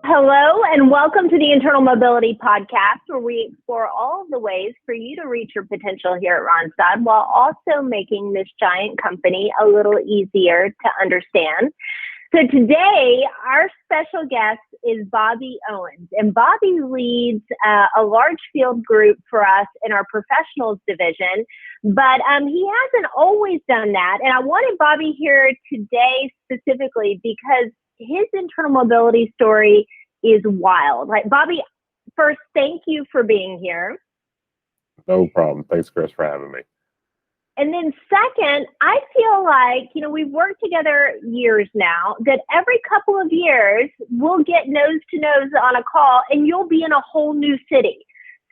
Hello, and welcome to the Internal Mobility Podcast, where we explore all of the ways for you to reach your potential here at Randstad while also making this giant company a little easier to understand. So today, our special guest is Bobby Owens, and Bobby leads a large field group for us in our professionals division, but he hasn't always done that. And I wanted Bobby here today specifically because his internal mobility story is wild. Right, Bobby, first, thank you for being here. No problem. Thanks, Chris, for having me. And then second, I feel like, we've worked together years now, that every couple of years we'll get nose to nose on a call and you'll be in a whole new city.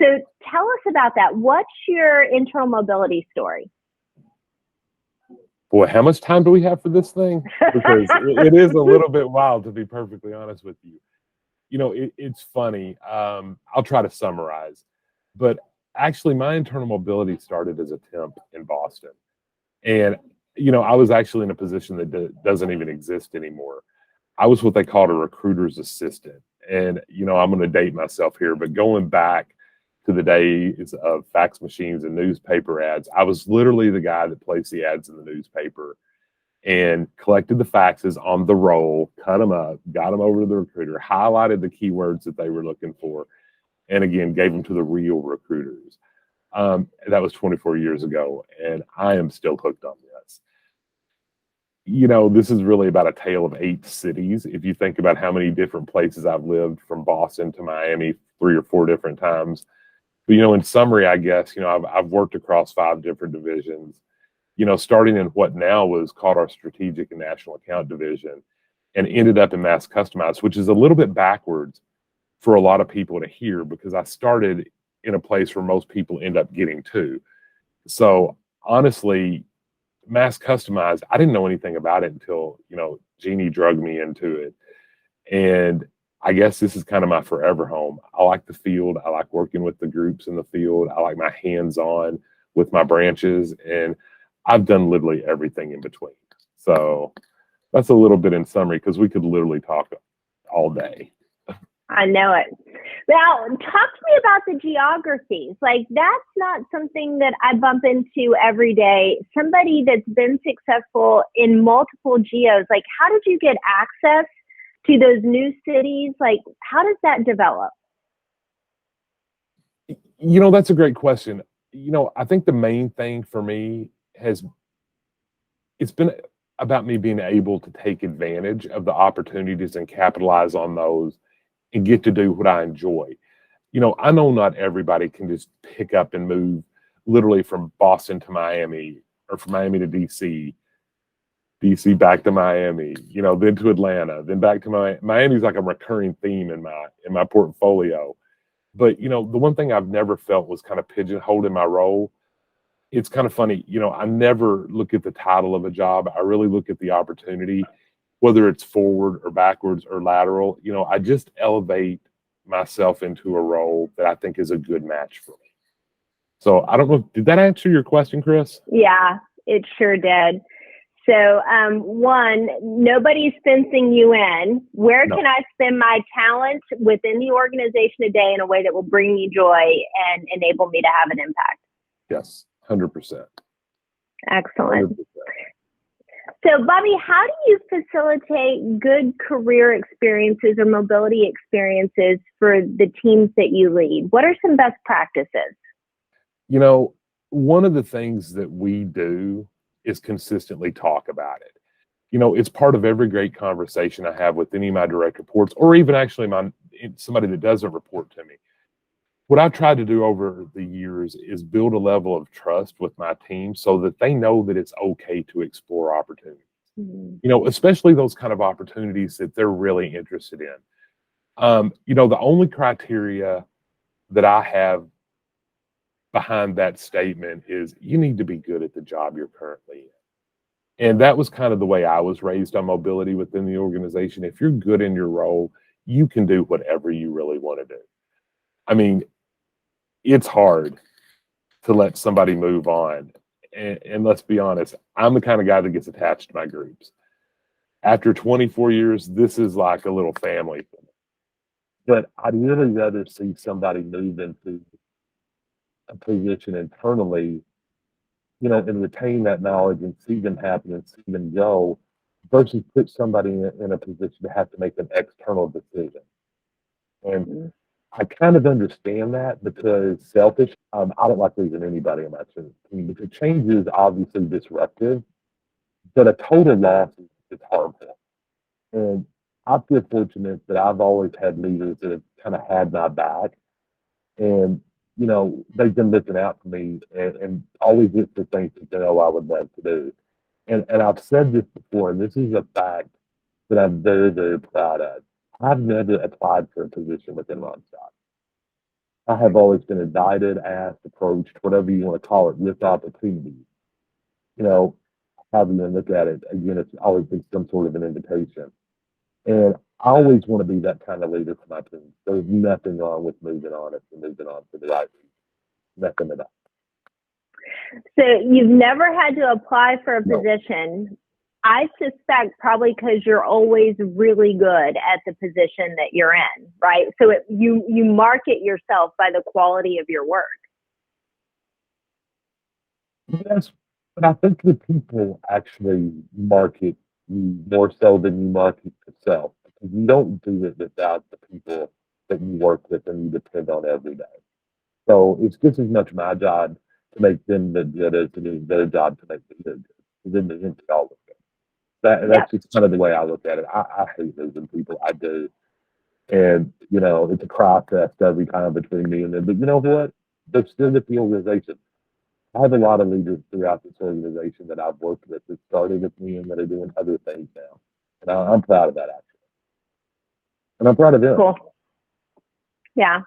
So tell us about that. What's your internal mobility story? Boy, how much time do we have for this thing? Because it is a little bit wild, to be perfectly honest with you. It's funny. I'll try to summarize. But actually, my internal mobility started as a temp in Boston. And, I was actually in a position that doesn't even exist anymore. I was what they called a recruiter's assistant. And, I'm going to date myself here, but going back to the days of fax machines and newspaper ads, I was literally the guy that placed the ads in the newspaper and collected the faxes on the roll, cut them up, got them over to the recruiter, highlighted the keywords that they were looking for, and again, gave them to the real recruiters. That was 24 years ago, and I am still hooked on this. This is really about a tale of 8 cities. If you think about how many different places I've lived, from Boston to Miami 3 or 4 different times. But, in summary, I guess, I've worked across 5 different divisions, starting in what now was called our strategic and national account division, and ended up in mass customized, which is a little bit backwards for a lot of people to hear, because I started in a place where most people end up getting to. So honestly, mass customized, I didn't know anything about it until, Jeannie drugged me into it. And I guess this is kind of my forever home. I like the field. I like working with the groups in the field. I like my hands-on with my branches, and I've done literally everything in between. So that's a little bit in summary, because we could literally talk all day. I know it. Now, talk to me about the geographies. Like, that's not something that I bump into every day. Somebody that's been successful in multiple geos, like, how did you get access to those new cities? Like, how does that develop? That's a great question. I think the main thing for me it's been about me being able to take advantage of the opportunities and capitalize on those and get to do what I enjoy. I know not everybody can just pick up and move literally from Boston to Miami, or from Miami to DC back to Miami, then to Atlanta, then back to Miami. Miami's like a recurring theme in my portfolio. But, the one thing I've never felt was kind of pigeonholed in my role. It's kind of funny, I never look at the title of a job. I really look at the opportunity, whether it's forward or backwards or lateral. I just elevate myself into a role that I think is a good match for me. So I don't know, did that answer your question, Chris? Yeah, it sure did. So, one, nobody's fencing you in. Where can I spend my talent within the organization a day in a way that will bring me joy and enable me to have an impact? Yes, 100%. Excellent. 100%. So, Bobby, how do you facilitate good career experiences or mobility experiences for the teams that you lead? What are some best practices? One of the things that we do is consistently talk about it. It's part of every great conversation I have with any of my direct reports, or even actually somebody that doesn't report to me. What I've tried to do over the years is build a level of trust with my team so that they know that it's okay to explore opportunities. Especially those kind of opportunities that they're really interested in. The only criteria that I have behind that statement is you need to be good at the job you're currently in. And that was kind of the way I was raised on mobility within the organization. If you're good in your role, you can do whatever you really want to do. I mean, it's hard to let somebody move on And let's be honest, I'm the kind of guy that gets attached to my groups. After 24 years, this is like a little family for me. But I'd really rather see somebody move into a position internally, and retain that knowledge and see them happen and see them go versus put somebody in a position to have to make an external decision. And Mhm. I kind of understand that because selfish, I don't like losing anybody on my team because change is obviously disruptive, but a total loss is harmful. And I feel fortunate that I've always had leaders that have kind of had my back and, they've been looking out for me and always look for things that they know I would love to do. And I've said this before, and this is a fact that I'm very, very proud of. I've never applied for a position within Randstad. I have always been invited, asked, approached, whatever you want to call it, with opportunities. You know, however you look at it, again, it's always been some sort of an invitation. And I always want to be that kind of leader for my team. There's nothing wrong with moving on and moving on to the right reason. Nothing at all. So you've never had to apply for a No. position. I suspect probably because you're always really good at the position that you're in, right? So you market yourself by the quality of your work. Yes, but I think the people actually market you more so than you market yourself. Because you don't do it without the people that you work with and you depend on every day. So it's just as much my job to make them look good as it is their job to make them look good. Because then they think all look good. Yep. That's just kind of the way I look at it. I hate losing people. I do. And, it's a cry fest every time between me and them. But you know what? They're still with the organization. I have a lot of leaders throughout this organization that I've worked with that started with me and that are doing other things now. And I'm proud of that, actually. And I'm proud of them. Cool. Yeah.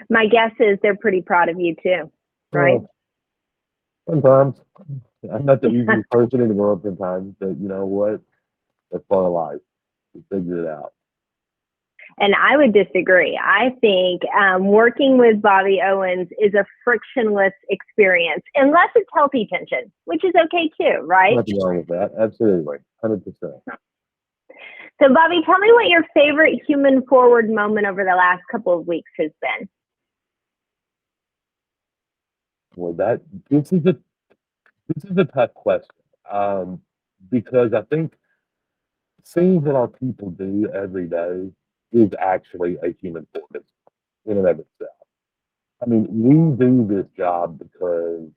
My guess is they're pretty proud of you too, right? Sometimes. I'm not the easiest person in the world sometimes, but you know what? That's part of life. We figure it out. And I would disagree. I think working with Bobby Owens is a frictionless experience, unless it's healthy tension, which is okay too, right? Nothing wrong with that. Absolutely. 100%. So, Bobby, tell me what your favorite human forward moment over the last couple of weeks has been. Well, this is a tough question because I think seeing what our people do every day is actually a human forward in and of itself. I mean, we do this job because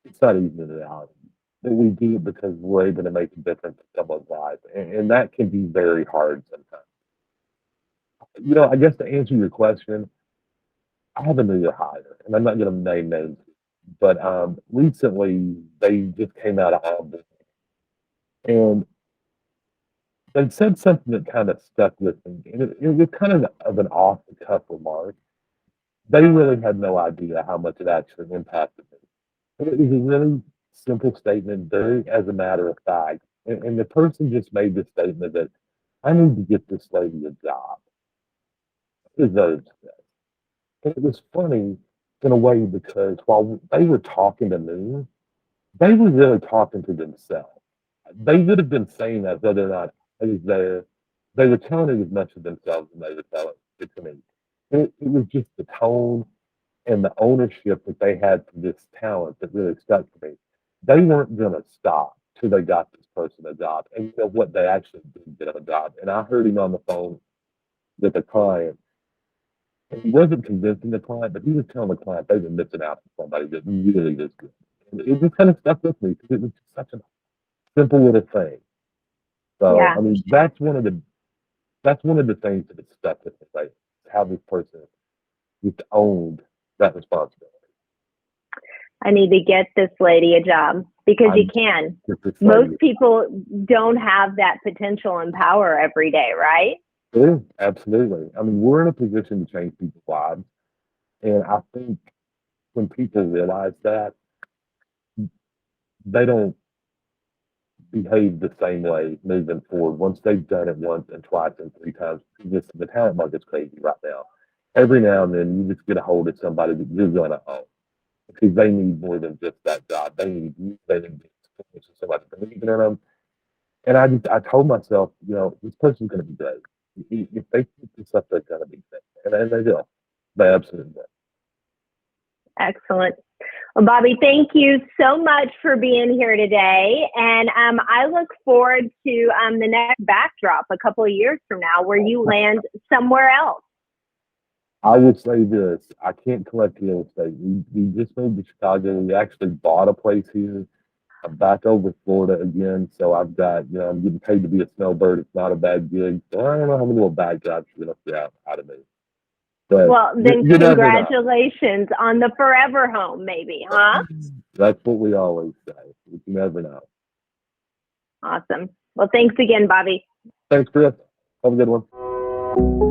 it's not even in reality. But we do it because we're able to make a difference in someone's life. And that can be very hard sometimes. I guess to answer your question, I have a new hire, and I'm not going to name names, but recently they just came out of onboarding. And they said something that kind of stuck with me. And it was kind of an off the cuff remark. They really had no idea how much it actually impacted me. And it was a really simple statement, very as a matter of fact. And the person just made the statement that I need to get this lady a job. Deserves that. And it was funny in a way because while they were talking to me, they were really talking to themselves. They would have been saying that whether or not I was there. They were telling it as much of themselves as they were telling it to me. It was just the tone and the ownership that they had for this talent that really stuck to me. They weren't going to stop till they got this person a job. And you know what? They actually did get him a job. And I heard him on the phone with a client. And he wasn't convincing the client, but he was telling the client they were missing out on somebody that really is good. And it just kind of stuck with me because it was just such a simple little thing. So Yeah. I mean, that's one of the things that has stuck with me, like how this person just owned that responsibility. I need to get this lady a job because you can. Most people don't have that potential and power every day, right? Yeah, absolutely. I mean, we're in a position to change people's lives. And I think when people realize that, they don't behave the same way moving forward. Once they've done it once and twice and three times, the talent market's crazy right now. Every now and then, you just get a hold of somebody that you're going to own. because they need more than just that job. They need you. They need somebody believing in them. And I told myself, this person's going to be great. If they keep this up, they're going to be great. And they do. They absolutely do. Excellent. Well, Bobby, thank you so much for being here today. And I look forward to the next backdrop a couple of years from now where you land somewhere else. I would say this. I can't collect real estate. We just moved to Chicago. We actually bought a place here. I'm back over Florida again. So I've got, I'm getting paid to be a snowbird. It's not a bad gig. So I don't know how many little bad jobs you're going to see out of me. But well, then you congratulations on the forever home, maybe, huh? That's what we always say. You never know. Awesome. Well, thanks again, Bobby. Thanks, Chris. Have a good one.